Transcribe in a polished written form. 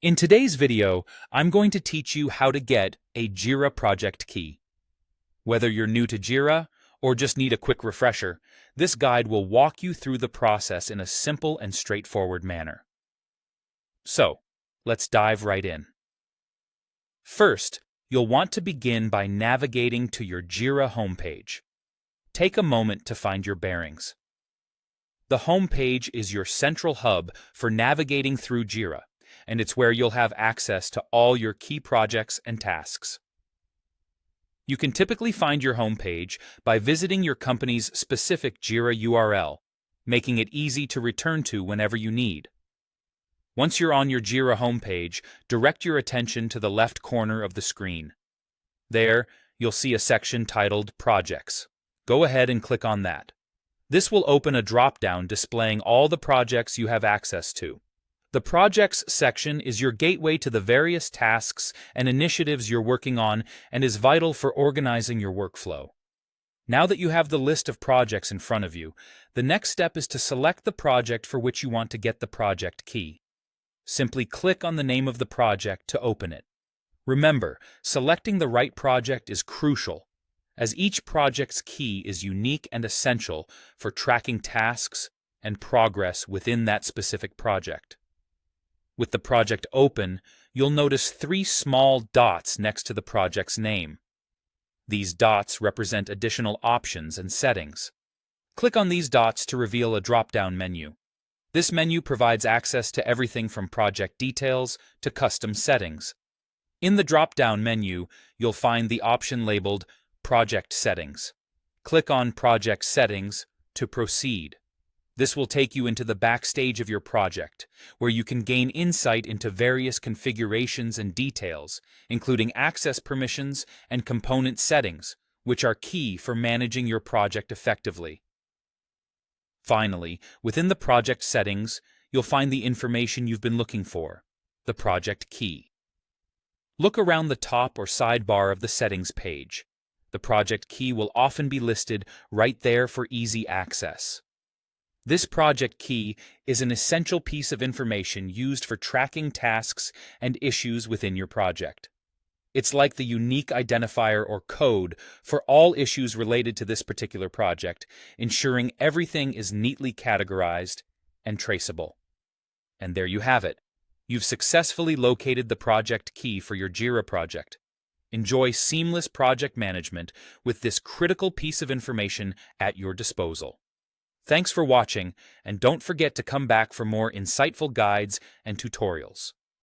In today's video, I'm going to teach you how to get a Jira project key. Whether you're new to Jira or just need a quick refresher, this guide will walk you through the process in a simple and straightforward manner. So, let's dive right in. First, you'll want to begin by navigating to your Jira homepage. Take a moment to find your bearings. The homepage is your central hub for navigating through Jira, and it's where you'll have access to all your key projects and tasks. You can typically find your homepage by visiting your company's specific Jira URL, making it easy to return to whenever you need. Once you're on your Jira homepage, direct your attention to the left corner of the screen. There, you'll see a section titled Projects. Go ahead and click on that. This will open a drop-down displaying all the projects you have access to. The Projects section is your gateway to the various tasks and initiatives you're working on and is vital for organizing your workflow. Now that you have the list of projects in front of you, the next step is to select the project for which you want to get the project key. Simply click on the name of the project to open it. Remember, selecting the right project is crucial, as each project's key is unique and essential for tracking tasks and progress within that specific project. With the project open, you'll notice 3 small dots next to the project's name. These dots represent additional options and settings. Click on these dots to reveal a drop-down menu. This menu provides access to everything from project details to custom settings. In the drop-down menu, you'll find the option labeled Project Settings. Click on Project Settings to proceed. This will take you into the backstage of your project, where you can gain insight into various configurations and details, including access permissions and component settings, which are key for managing your project effectively. Finally, within the project settings, you'll find the information you've been looking for, the project key. Look around the top or sidebar of the settings page. The project key will often be listed right there for easy access. This project key is an essential piece of information used for tracking tasks and issues within your project. It's like the unique identifier or code for all issues related to this particular project, ensuring everything is neatly categorized and traceable. And there you have it. You've successfully located the project key for your Jira project. Enjoy seamless project management with this critical piece of information at your disposal. Thanks for watching, and don't forget to come back for more insightful guides and tutorials.